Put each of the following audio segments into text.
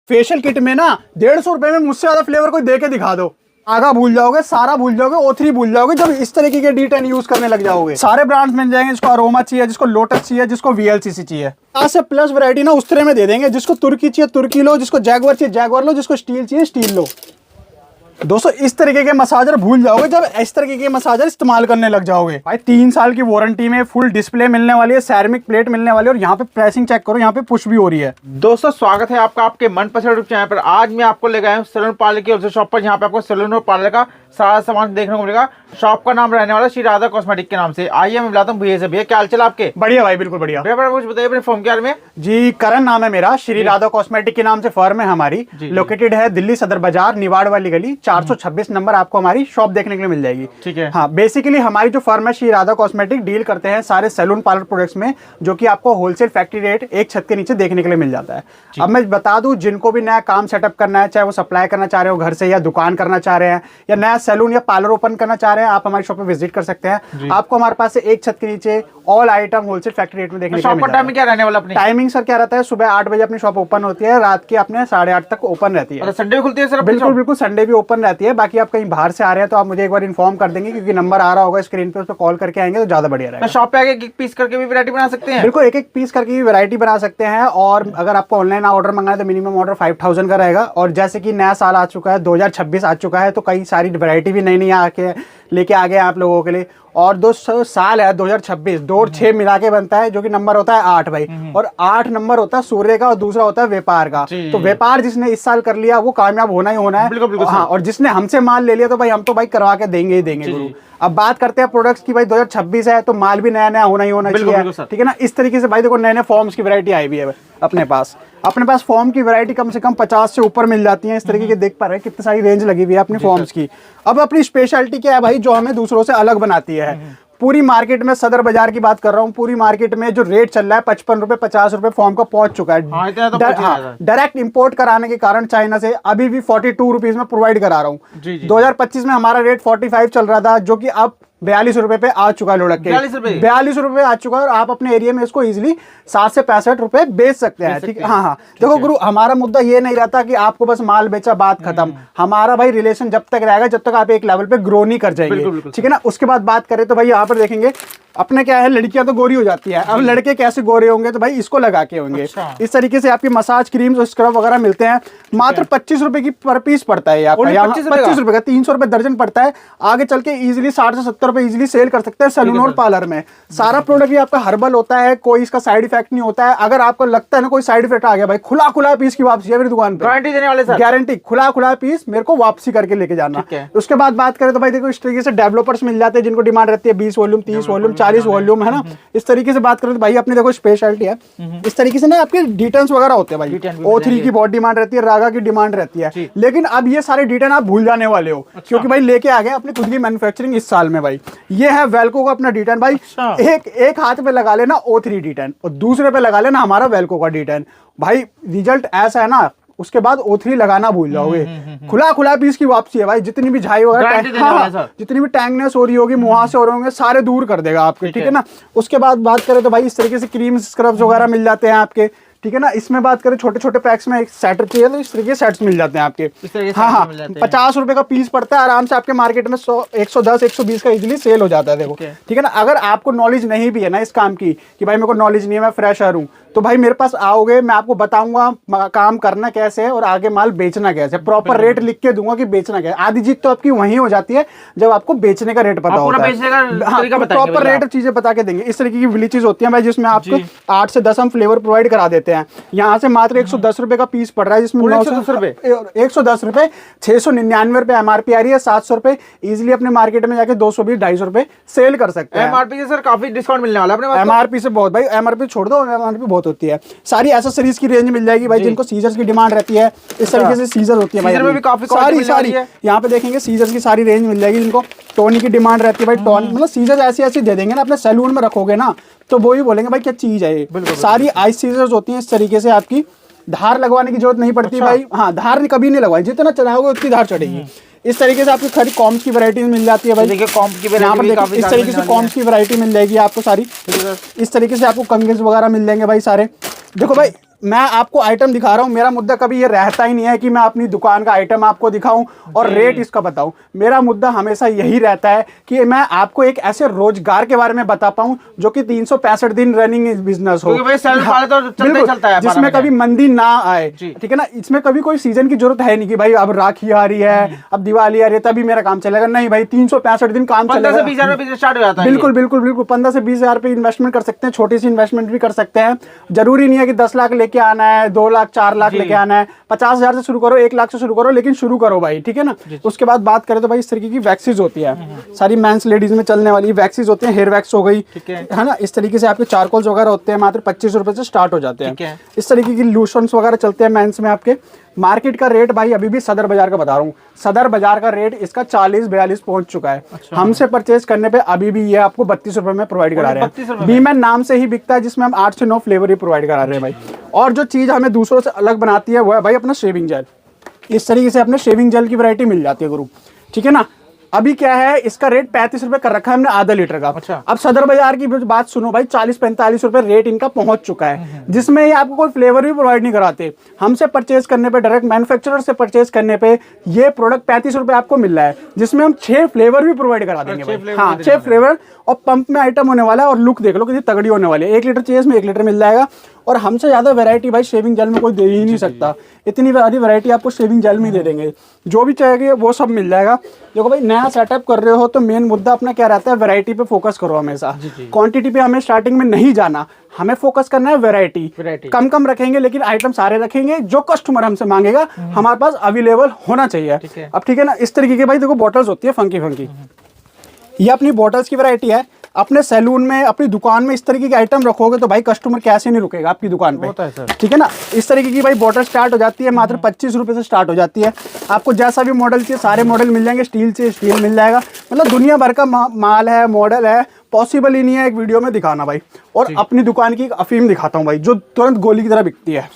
Facial kit में ना 150 रुपए में मुझसे ज्यादा फ्लेवर कोई दे के दिखा दो, आगा भूल जाओगे, सारा भूल जाओगे, O3 भूल जाओगे जब इस तरीके के D10 यूज करने लग जाओगे। सारे ब्रांड्स मिल जाएंगे, जिसको अरोमा चाहिए, जिसको लोटस चाहिए, जिसको VLCC चाहिए। 50 से प्लस वैरायटी ना उस तरह में दे देंगे। जिसको तुर्की चाहिए तुर्की लो, जिसको जैगवार चाहिए जैगवार लो, जिसको स्टील चाहिए स्टील लो। दोस्तों इस तरीके के मसाजर भूल जाओगे जब इस तरीके के मसाजर इस्तेमाल करने लग जाओगे। भाई 3 साल की वारंटी में फुल डिस्प्ले मिलने वाली है, सैरामिक प्लेट मिलने वाली है, और यहाँ पे प्रेसिंग चेक करो, यहाँ पे पुश भी हो रही है। दोस्तों स्वागत है आपका आपके मनपसंद यूट्यूब चैनल पर। आज मैं आपको ले गया हूँ सैलून पार्लर की होलसेल शॉप पर, जहाँ पे आपको सैलून और पार्लर का सारा सामान देखने को मिलेगा। शॉप का नाम रहने वाला श्री राधा कॉस्मेटिक के नाम से। आइए मैं मिलाता हूँ भैया से। भैया क्या हाल चाल आपके? बढ़िया भाई, बिल्कुल बढ़िया। भैया कुछ बताइए अपने फॉर्म के बारे में। जी करण नाम है मेरा, श्री राधा कॉस्मेटिक के नाम से फर्म है हमारी। लोकेटेड है दिल्ली सदर बाजार, निवाड़ वाली गली, 426 नंबर आपको हमारी शॉप देखने के लिए मिल जाएगी। ठीक है। हाँ, बेसिकली हमारी जो फर्म है श्री राधा कॉस्मेटिक डील करते हैं सारे सैलून पार्लर प्रोडक्ट्स में, जो कि आपको होलसेल फैक्ट्री रेट एक छत के नीचे देखने के लिए मिल जाता है। अब मैं बता दूं, जिनको भी नया काम सेटअप करना है, चाहे वो सप्लाई करना चाह रहे हो घर से, या दुकान करना चाह रहे हैं, या नया सैलून या पार्लर ओपन करना चाह रहे हैं, आप हमारी शॉप पे विजिट कर सकते हैं। आपको हमारे पास से एक छत के नीचे all item wholesale factory rate में देखने को मिल जाता है। टाइमिंग क्या रहने वाला अपनी? टाइमिंग सर क्या रहता है, सुबह 8 बजे अपनी शॉप ओपन होती है, रात की अपने 8:30 तक ओपन रहती है। संडे भी खुलती है सर? बिल्कुल बिल्कुल, संडे भी ओपन रहती है। बाकी आप कहीं बाहर से आ रहे हैं तो आप मुझे एक बार इन्फॉर्म कर देंगे, क्योंकि नंबर आ रहा होगा स्क्रीन पे, उस पर कॉल करके आएंगे तो ज्यादा बढ़िया रहेगा। शॉप पे आके एक पीस करके भी वैरायटी बना सकते हैं? बिल्कुल, एक एक पीस करके भी वैरायटी बना सकते हैं। और अगर आपको ऑनलाइन ऑर्डर मंगाना है तो मिनिमम ऑर्डर 5000 का रहेगा। और जैसे कि नया साल आ चुका है, 2026 आ चुका है, तो कई सारी वैरायटी भी नई नई आके लेके आ गए आप लोगों के लिए। और 200 साल है 2026, 2 और 6 मिला के बनता है, जो कि नंबर होता है 8 भाई। और 8 नंबर होता है सूर्य का, और दूसरा होता है व्यापार का। तो व्यापार जिसने इस साल कर लिया वो कामयाब होना ही होना है। बिल्कुल, हाँ, और जिसने हमसे माल ले लिया तो भाई हम तो भाई करवा के देंगे ही देंगे गुरु। अब बात करते हैं प्रोडक्ट्स की। भाई 2026 है तो माल भी नया नया होना ही होना चाहिए, ठीक है ना। इस तरीके से भाई देखो नए नए फॉर्म्स की वैरायटी आई हुई है अपने पास फॉर्म की वैरायटी कम से कम 50 से ऊपर मिल जाती है। इस तरीके के देख पा रहे हैं कितनी सारी रेंज लगी हुई है अपनी फॉर्म्स की। अब अपनी स्पेशलिटी क्या है भाई, जो हमें दूसरों से अलग बनाती है। पूरी मार्केट में, सदर बाजार की बात कर रहा हूँ, पूरी मार्केट में जो रेट चल रहा है 55 रुपए 50 रुपए फॉर्म का पहुंच चुका है। डायरेक्ट इंपोर्ट कराने के कारण चाइना से अभी भी 42 रुपीज में प्रोवाइड करा रहा हूँ। 2025 में हमारा रेट 45 चल रहा था, जो कि अब 42 रुपए पे आ चुका है। लुढ़क के 42 रुपए आ चुका है। और आप अपने एरिया में इसको इजीली 60 से 65 रुपए बेच सकते हैं, ठीक है। हाँ, देखो गुरु, हमारा मुद्दा ये नहीं रहता कि आपको बस माल बेचा बात खत्म। हमारा भाई रिलेशन जब तक रहेगा जब तक आप एक लेवल पे ग्रो नहीं कर जाएंगे, ठीक है ना। उसके बाद बात करें तो भाई यहाँ पर देखेंगे अपने क्या है, लड़कियां तो गोरी हो जाती है, अब लड़के कैसे गोरे होंगे तो भाई इसको लगा के होंगे। इस तरीके से आपकी मसाज क्रीम्स और स्क्रब वगैरह मिलते हैं। मात्र 25 रुपए की पर पीस पड़ता है आपका, 25 रुपए का 300 रुपए दर्जन पड़ता है। आगे चल के इजिली 60 से 70 रुपए इजिली सेल कर सकते हैं सैलून और पार्लर में। सारा प्रोडक्ट भी आपका हर्बल होता है, कोई इसका साइड इफेक्ट नहीं होता है। अगर आपको लगता है ना कोई साइड इफेक्ट आ गया, भाई खुला खुला पीस की वापसी है मेरी दुकान पे, गारंटी देने वाले सर। गारंटी, खुला खुला पीस मेरे को वापसी करके लेके जाना। उसके बाद बात करें तो भाई देखो इस तरीके से डेवलपर्स मिल जाते हैं, जिनको डिमांड रहती है 20 वॉल्यूम 30 वॉल्यूम 40 वॉल्यूम, है ना। इस तरीके से बात करें तो भाई अपने देखो स्पेशलिटी है, इस तरीके से ना आपके D10s वगैरह होते हैं भाई। O3 की बहुत डिमांड रहती है, रागा की डिमांड रहती है, लेकिन अब ये सारे D10 आप भूल जाने वाले हो। क्योंकि भाई लेके आ गए अपनी खुद की मैन्युफैक्चरिंग इस साल में भाई। ये है वेल्को का अपना D10 भाई। एक हाथ पे लगा लेना O3 D10 और दूसरे पे लगा लेना हमारा वेल्को का D10। भाई रिजल्ट ऐसा है ना, उसके बाद O3 लगाना भूल जाओगे। खुला खुला पीस की वापसी है भाई। जितनी भी झाई वगैरह, जितनी भी टैंगनेस हो रही होगी, मुहासे हो रहे होंगे, सारे दूर कर देगा आपके, ठीक है ना। उसके बाद बात करें तो भाई इस तरीके से क्रीम्स स्क्रब्स वगैरह मिल जाते हैं आपके, ठीक है ना। इसमें बात करें छोटे छोटे पैक्स में एक सेट चाहिए तो इस तरीके सेट्स मिल जाते हैं आपके। हाँ, 50 रुपए का पीस पड़ता है, आराम से आपके मार्केट में 110 120 का इजीली सेल हो जाता है। देखो, ठीक है ना। अगर आपको नॉलेज नहीं भी है ना इस काम की, कि भाई मेरे को नॉलेज नहीं है, मैं फ्रेशर हूँ, तो भाई मेरे पास आओगे, मैं आपको बताऊंगा काम करना कैसे है और आगे माल बेचना कैसे, प्रॉपर रेट लिख के दूंगा कि बेचना कैसे। आधी जीत तो आपकी वहीं हो जाती है जब आपको बेचने का रेट पता होता है। प्रॉपर रेट चीजें बता के देंगे। इस तरीके की ब्लीचेस होती है भाई, जिसमें आपको 8 से 10 हम फ्लेवर प्रोवाइड करा देते हैं। यहाँ से मात्र 110 रुपए का पीस पड़ रहा है, जिसमें 110 रुपए 699 रुपए MRP आ रही है। 700 रुपए इजिली अपने मार्केट में जाके 220 250 रुपए सेल कर सकते हैं। MRP से सर काफी डिस्काउंट मिलने वाला है। MRP से बहुत भाई, MRP छोड़ दो, MRP बहुत होती है। सारी एसेसरीज की रेंज मिल जाएगी भाई, जिनको सीजर्स की डिमांड रहती है। इस तरीके से सीजर होती है भाई, सीजर में भी काफी सारी यहाँ पे देखेंगे सीजर्स की सारी रेंज मिल जाएगी। जिनको टोनी की डिमांड रहती है भाई, टोनी मतलब सीजर ऐसी दे देंगे ना, अपने सैलून में रखोगे ना तो वो ही बोलेंगे भाई क्या चीज है ये। सारी आइस सीजर्स होती है। इस तरीके से आपकी धार लगवाने की जरूरत नहीं पड़ती भाई। हाँ, धार कभी नहीं लगवाई, जितना चलाओगे उतनी धार चढ़ेगी। इस तरीके से आपको खाली कॉम्स की वैरायटी मिल जाती है भाई। देखिए कॉम्स की यहाँ पर देखो इस तरीके से कॉम्स की वैरायटी मिल जाएगी आपको सारी। इस तरीके से आपको कंगेस वगैरह मिल जाएंगे भाई सारे। देखो भाई मैं आपको आइटम दिखा रहा हूँ, मेरा मुद्दा कभी ये रहता ही नहीं है कि मैं अपनी दुकान का आइटम आपको दिखाऊं और रेट इसका बताऊं। मेरा मुद्दा हमेशा यही रहता है कि मैं आपको एक ऐसे रोजगार के बारे में बता पाऊं जो कि 365 दिन रनिंग बिजनेस हो, जिसमें कभी मंदी ना आए, ठीक है ना। इसमें कभी कोई सीजन की जरूरत है नहीं कि भाई अब राखी आ रही है, अब दिवाली आ रही है तभी मेरा काम चलेगा, नहीं भाई 365 दिन काम चलेगा। 15 से 20 हजार स्टार्ट हो जाता है। बिल्कुल बिल्कुल बिल्कुल 15 से 20 हजार पे इन्वेस्टमेंट कर सकते हैं, छोटी सी इन्वेस्टमेंट भी कर सकते हैं। जरूरी नहीं है कि 10 लाख लेके आना है, 2 लाख 4 लाख लेके आना है, 50 हजार से शुरू करो, 1 लाख से शुरू करो, लेकिन शुरू करो भाई, ठीक है ना। उसके बाद बात करें तो भाई इस तरीके की वैक्सीज होती है, सारी मेंस लेडीज में चलने वाली वैक्सीज होती है। हेयर वैक्स हो गई, है ना, इस तरीके से आपके चारकोल्स वगैरह होते हैं, मात्र 25 रुपए से स्टार्ट हो जाते हैं। इस तरीके की लोशंस वगैरह चलते हैं मेंस में आपके। मार्केट का रेट भाई अभी भी सदर बाजार का बता रहा हूँ, सदर बाजार का रेट इसका 40-42 पहुंच चुका है। हमसे परचेज करने पे अभी भी ये आपको 32 रुपए में प्रोवाइड करा रहे हैं। बीमैन नाम से ही बिकता है, जिसमें हम 8 से 9 फ्लेवर ही प्रोवाइड करा रहे हैं भाई। और जो चीज हमें दूसरों से अलग बनाती है वो है भाई अपना शेविंग जेल। इस तरीके से अपने शेविंग जेल की वैरायटी मिल जाती है गुरु, ठीक है ना। अभी क्या है, इसका रेट 35 रुपए कर रखा है हमने आधा लीटर का। अच्छा। अब सदर बाजार की बात सुनो भाई, 40-45 रुपए रेट इनका पहुंच चुका है, जिसमें ये आपको कोई फ्लेवर भी प्रोवाइड नहीं कराते। हमसे परचेज करने पे, डायरेक्ट मैन्युफैक्चरर से परचेज करने पे ये प्रोडक्ट 35 रुपए आपको मिल रहा है, जिसमें हम 6 फ्लेवर भी प्रोवाइड करा देंगे भाई। हाँ 6 फ्लेवर, और पंप में आइटम होने वाला है। और लुक देख लो कितनी तगड़ी होने वाली है। 1 लीटर चाहिए इसमें 1 लीटर मिल जाएगा। और हमसे ज़्यादा वैरायटी भाई शेविंग जेल में कोई दे ही नहीं सकता, इतनी सारी वैरायटी आपको शेविंग जेल में ही दे देंगे, जो भी चाहिए वो सब मिल जाएगा। देखो भाई नया सेटअप कर रहे हो तो मेन मुद्दा अपना क्या रहता है, वैरायटी पे फोकस करो हमेशा। क्वांटिटी पे हमें स्टार्टिंग में नहीं जाना, हमें फोकस करना है वैरायटी। कम कम रखेंगे लेकिन आइटम सारे रखेंगे, जो कस्टमर हमसे मांगेगा हमारे पास अवेलेबल होना चाहिए। अब ठीक है ना, इस तरीके की भाई देखो बॉटल्स होती है फंकी फंकी, ये अपनी बॉटल्स की वैरायटी है। अपने सैलून में, अपनी दुकान में इस तरीके के आइटम रखोगे तो भाई कस्टमर कैसे नहीं रुकेगा आपकी दुकान पे, ठीक है ना। इस तरीके की भाई बॉटल स्टार्ट हो जाती है, मात्र 25 रुपए से स्टार्ट हो जाती है। आपको जैसा भी मॉडल चाहिए सारे मॉडल मिल जाएंगे, स्टील चाहिए स्टील मिल जाएगा। मतलब दुनिया भर का माल है, मॉडल है, पॉसिबल ही नहीं है एक वीडियो में दिखाना भाई। और अपनी दुकान की एक अफीम दिखाता हूँ भाई, जो तुरंत गोली की तरह बिकती है।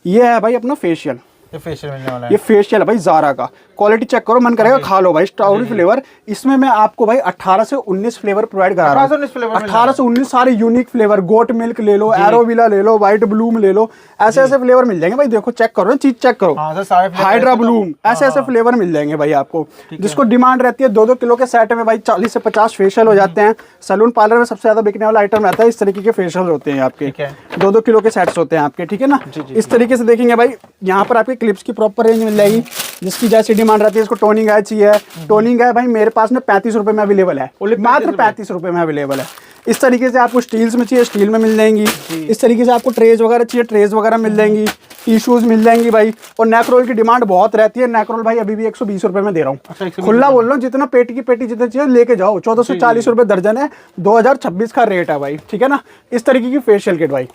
ये है भाई अपना फेशियल, फेशियल मिलने वाला है। ये फेशियल है भाई ज़ारा का, क्वालिटी चेक करो, मन करेगा खा लो भाई। स्ट्रॉबेरी फ्लेवर, इसमें मैं आपको भाई 18 से 19 फ्लेवर प्रोवाइड करा रहा हूँ। 18 से 19 सारे यूनिक फ्लेवर, गोट मिल्क ले लो, एरोविला ले लो, व्हाइट ब्लूम ले लो, ऐसे ऐसे फ्लेवर मिल जाएंगे भाई। देखो चेक करो, चीज चेक करो, हाइड्रा ब्लूम, ऐसे ऐसे फ्लेवर मिल जाएंगे भाई आपको। जिसको डिमांड रहती है 2-2 किलो के सेट में भाई 40 से 50 फेशियल हो जाते हैं। सैलून पार्लर में सबसे ज्यादा बिकने वाला आइटम रहता है इस तरीके के फेशियल होते हैं आपके, 2-2 किलो के सेट्स होते हैं आपके, ठीक है ना। इस तरीके से देखेंगे भाई, यहाँ पर आपके क्लिप्स की प्रॉपर रेंज मिल जाएगी, जिसकी जैसी डिमांड रहती है। इसको टोनिंग है चाहिए, टोनिंग है भाई मेरे पास में 35 रुपए में अवेलेबल है, मात्र 35 रुपए में अवेलेबल है। इस तरीके से आपको स्टील्स में चाहिए स्टील में मिल जाएंगी। इस तरीके से आपको ट्रेज वगैरह चाहिए ट्रेज वगैरह मिल जाएंगी, टिश्यूज मिल जाएंगी भाई। और नेक्रोल की डिमांड बहुत रहती है, नेक्रोल भाई अभी भी 120 रुपए में दे रहा हूँ, खुला बोल रहा हूँ। जितना पेटी की पेटी जितना चाहिए लेके जाओ, 1440 रुपए दर्जन है, 2026 का रेट है भाई, ठीक है ना। इस तरीके की फेशियल किट भाई,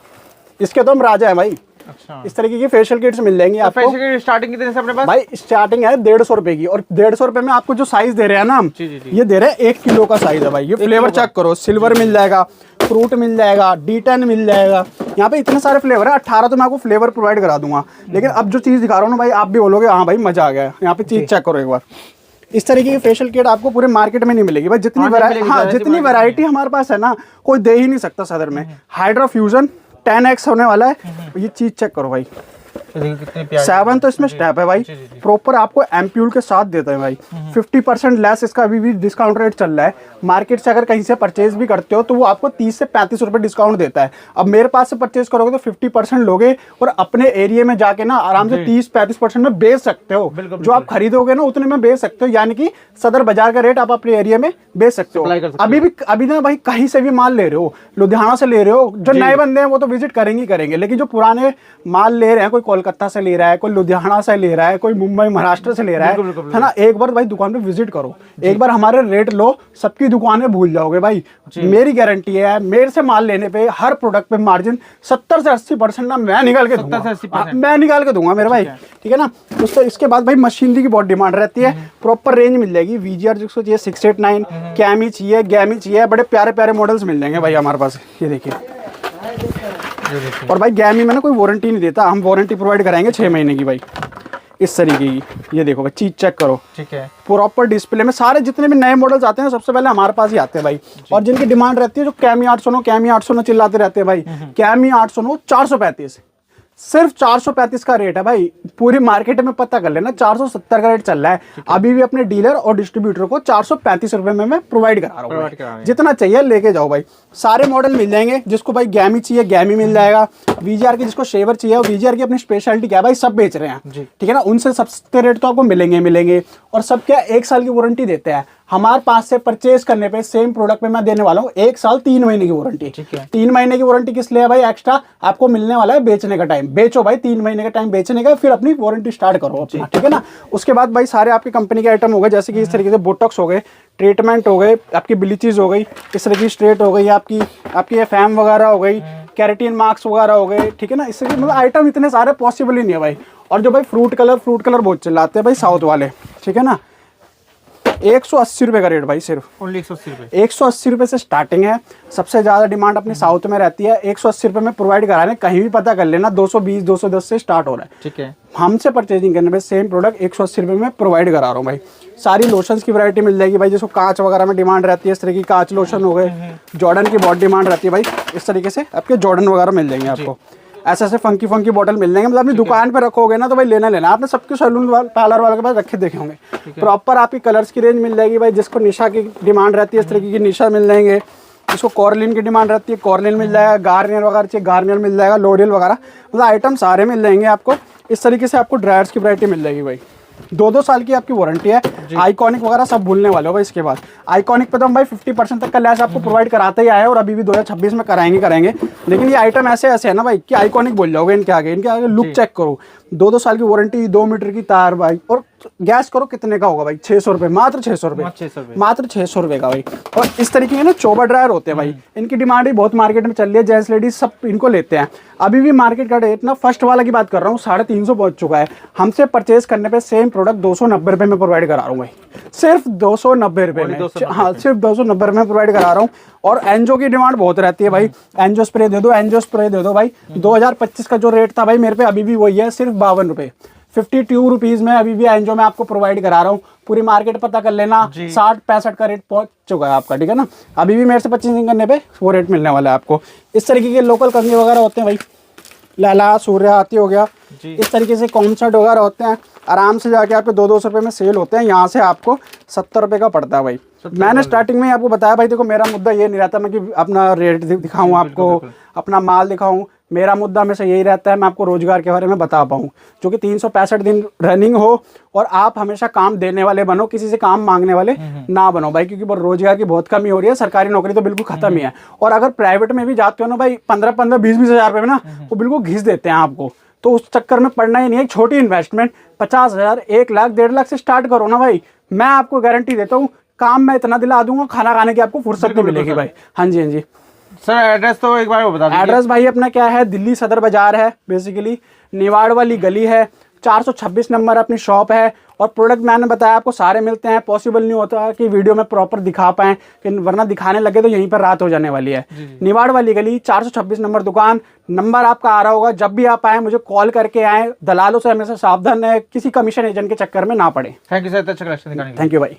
इसके तो हम राजा है भाई। अच्छा। इस तरीके की फेशियल किट्स मिल जाएंगी आपको। फेशियल किट स्टार्टिंग कितने से अपने पास भाई? स्टार्टिंग है 150 रुपए की, और 150 रुपए में आपको जो साइज दे रहे हैं ना हम, ये दे रहे हैं 1 किलो का साइज है भाई। ये फ्लेवर चेक करो, सिल्वर मिल जाएगा, फ्रूट मिल जाएगा, D10 मिल जाएगा, यहाँ पे इतने सारे फ्लेवर है। 18 तो मैं आपको फ्लेवर प्रोवाइड करा दूंगा, लेकिन अब जो चीज दिखा रहा हूँ ना भाई, आप भी बोलोगे हाँ भाई मजा आ गया। यहाँ पे चीज चेक करो एक बार, इस तरीके की फेशियल किट आपको पूरे मार्केट में नहीं मिलेगी भाई। जितनी जितनी वैरायटी हमारे पास है ना, कोई दे ही नहीं सकता सदर में। हाइड्रा फ्यूजन 10x होने वाला है, ये चीज चेक करो भाई। 7 तो इसमें स्टेप है भाई, प्रॉपर आपको एम्प्यूल के साथ देते हैं भाई। 50% लेस इसका अभी भी डिस्काउंट रेट चल रहा है। मार्केट से अगर कहीं से परचेज भी करते हो तो वो आपको 30 से 35 रुपए डिस्काउंट देता है। अब मेरे पास से परचेज करोगे तो 50% लोगे, और अपने एरिया में जाके ना आराम से 30-35% में बेच सकते हो। जो आप खरीदोगे ना उतने में बेच सकते हो, यानी कि सदर बाजार का रेट आप अपने एरिया में बेच सकते हो। अभी ना भाई कहीं से भी माल ले रहे हो, लुधियाना से ले रहे हो, जो नए बंदे हैं वो तो विजिट करेंगे, लेकिन जो पुराने माल ले रहे हैं, कोई कोलकाता से ले रहा है, कोई लुधियाना से ले रहा है, कोई मुंबई महाराष्ट्र से ले रहा है ना, एक बार भाई दुकान पे विजिट करो, एक बार हमारे रेट लो, सबकी दुकानें भूल जाओगे भाई। मेरी गारंटी है, मेरे से माल लेने पे हर प्रोडक्ट पे मार्जिन 70 से 80% ना मैं निकाल के दूंगा मेरे भाई, ठीक है ना। तो इसके बाद भाई मशीनरी की बहुत डिमांड रहती है, प्रॉपर रेंज मिल जाएगी। VGR जिसको चाहिए 689, कैमी चाहिए, गैमी चाहिए, बड़े प्यारे प्यारे मॉडल्स मिल जाएंगे भाई हमारे पास। ये देखिए, और भाई गैमी में ना कोई वारंटी नहीं देता, हम वारंटी प्रोवाइड कराएंगे 6 महीने की भाई। इस तरीके की ये देखो भाई, चीज चेक करो, ठीक है। प्रॉपर डिस्प्ले में सारे जितने भी नए मॉडल्स आते हैं सबसे पहले हमारे पास ही आते हैं भाई। और जिनकी डिमांड रहती है, जो कैमी 809 चिल्लाते रहते हैं भाई, कैमी 809 435 सिर्फ 435 का रेट है भाई। पूरी मार्केट में पता कर लेना 470 का रेट चल रहा है। अभी भी अपने डीलर और डिस्ट्रीब्यूटर को 435 रुपए में मैं प्रोवाइड करा रहा हूँ। जितना चाहिए लेके जाओ भाई। सारे मॉडल मिल जाएंगे। जिसको भाई गैमी चाहिए गैमी मिल जाएगा। वीजीआर की जिसको शेवर चाहिए, वीजीआर की अपनी स्पेशलिटी क्या है भाई, सब बेच रहे हैं, ठीक है ना। उनसे सस्ते रेट तो आपको मिलेंगे। और सब क्या 1 साल की वारंटी देते हैं। हमारे पास से परचेज करने पे सेम प्रोडक्ट पे मैं देने वाला हूँ 1 साल 3 महीने की वारंटी। 3 महीने की वारंटी किस लिए है भाई, एक्स्ट्रा आपको मिलने वाला है बेचने का टाइम। बेचो भाई 3 महीने का टाइम बेचने का, फिर अपनी वारंटी स्टार्ट करो अपना, ठीक है ना। उसके बाद भाई सारे आपकी कंपनी के आइटम हो गए, जैसे कि इस तरीके से बोटॉक्स हो गए, ट्रीटमेंट हो गए, आपकी ब्लीचेस हो गई, इस तरह की स्ट्रेट हो गई, आपकी एफएम वगैरह हो गई, कैरेटीन मार्क्स वगैरह हो गए, ठीक है ना। इससे मतलब आइटम इतने सारे पॉसिबल ही नहीं है भाई। और जो भाई फ्रूट कलर बहुत चलाते हैं भाई साउथ वाले, ठीक है ना। 180 रुपये का रेट भाई, सिर्फ ओनली 180 रुपये। 180 रुपये से स्टार्टिंग है। सबसे ज़्यादा डिमांड अपने साउथ में रहती है। 180 रुपये में प्रोवाइड करा रहे हैं, कहीं भी पता कर लेना। 220 210 से स्टार्ट हो रहा है, ठीक है। हमसे परचेजिंग करने में सेम प्रोडक्ट 180 रुपये में प्रोवाइड करा रहा हूँ भाई। सारी लोशंस की वैरायटी मिल जाएगी भाई। जिसको कांच वगैरह में डिमांड रहती है, इस तरह की कांच लोशन हो गए। जॉर्डन की बहुत डिमांड रहती है भाई। इस तरीके से आपके जॉर्डन वगैरह मिल जाएंगे आपको। ऐसे फंकी बॉटल मिल जाएंगे। मतलब अपनी दुकान पे रखोगे ना तो भाई लेना आपने सबके सैलून पार्लर वालों के पास रखे देखे होंगे। प्रॉपर आपकी कलर्स की रेंज मिल जाएगी भाई। जिसको निशा की डिमांड रहती है, इस तरीके की निशा मिल जाएंगे। जिसको कॉर्लिन की डिमांड रहती है, कॉर्लिन मिल जाएगा। गार्नियर वगैरह चाहिए, गार्नियर मिल जाएगा। लोरियल वगैरह मतलब आइटम सारे मिल जाएंगे आपको। इस तरीके से आपको ड्रायर्स की वैरायटी मिल जाएगी भाई। 2 साल की आपकी वारंटी है। आइकॉनिक वगैरह सब भूलने वाले हो भाई। इसके बाद आइकॉनिक पे तो हम भाई 50% तक का लैस आपको प्रोवाइड कराते ही आए हैं, और अभी भी 2026 में कराएंगे। लेकिन ये आइटम ऐसे है ना भाई कि आइकॉनिक बोल जाओगे इनके आगे लुक चेक करो। 2 साल की वारंटी, 2 मीटर की तार भाई। और गैस करो कितने का होगा भाई, 600 रुपये, मात्र 600 रुपये, मात्र 600 रुपये का भाई। और इस तरीके के ना चोबर ड्रायर होते हैं भाई। इनकी डिमांड ही बहुत मार्केट में चल रही है। जेंट्स लेडीज सब इनको लेते हैं। अभी भी मार्केट का रेट ना फर्स्ट वाला की बात कर रहा हूँ 350 पहुंच चुका है। हमसे परचेज करने पे सेम प्रोडक्ट 290 रुपये में प्रोवाइड करा रहा हूँ भाई। सिर्फ 290 रुपये में, हाँ सिर्फ 290 में प्रोवाइड करा रहा हूँ। और एनजो की डिमांड बहुत रहती है भाई। एनजो स्प्रे दे दो भाई। 2025 का जो रेट था भाई मेरे पे अभी भी वही है, सिर्फ 52 रुपये। 52 रुपीज़ में अभी भी एनजो में आपको प्रोवाइड करा रहा हूँ। पूरी मार्केट पता कर लेना, 60-65 का रेट पहुंच चुका है आपका, ठीक है ना। अभी भी मेरे से परचेजिंग करने पे वो रेट मिलने वाला है आपको। इस तरीके के लोकल कंपनी वगैरह होते हैं भाई। लाला सूर्य हाथी हो गया, इस तरीके से कॉन्सर्ट वगैरह होते हैं। आराम से जाके आपके 200 रुपये में सेल होते हैं। यहाँ से आपको 70 रुपये का पड़ता है भाई। मैंने स्टार्टिंग में आपको बताया भाई, देखो मेरा मुद्दा ये नहीं रहता मैं कि अपना रेट दिखाऊं आपको, अपना माल दिखाऊं। मेरा मुद्दा हमेशा यही रहता है मैं आपको रोजगार के बारे में बता पाऊँ, जो कि 365 दिन रनिंग हो और आप हमेशा काम देने वाले बनो, किसी से काम मांगने वाले ना बनो भाई। क्योंकि रोजगार की बहुत कमी हो रही है। सरकारी नौकरी तो बिल्कुल खत्म ही है। और अगर प्राइवेट में भी जाते हो ना भाई 15-15, 20-20 हज़ार रुपये में ना वो बिल्कुल घिस देते हैं आपको। तो उस चक्कर में पड़ना ही नहीं है। छोटी इन्वेस्टमेंट 50,000, 1 लाख, 1.5 लाख से स्टार्ट करो ना भाई। मैं आपको गारंटी देता हूँ काम मैं इतना दिला दूंगा, खाना खाने की आपको फुर्सत नहीं मिलेगी भाई। हाँ जी सर एड्रेस तो एक बार वो बता दीजिए। एड्रेस भाई अपना क्या है, दिल्ली सदर बाजार है बेसिकली, निवाड़ वाली गली है, 426 नंबर अपनी शॉप है। और प्रोडक्ट मैंने बताया आपको सारे मिलते हैं। पॉसिबल नहीं होता कि वीडियो में प्रॉपर दिखा पाएं, कि वरना दिखाने लगे तो यहीं पर रात हो जाने वाली है। निवाड़ वाली गली 426 नंबर दुकान। नंबर आपका आ रहा होगा। जब भी आप आए मुझे कॉल करके आए। दलालों से हमेशा सावधान है, किसी कमीशन एजेंट के चक्कर में ना पड़े। थैंक यू सर, अच्छा कलेक्शन दिखाने के लिए। थैंक यू भाई।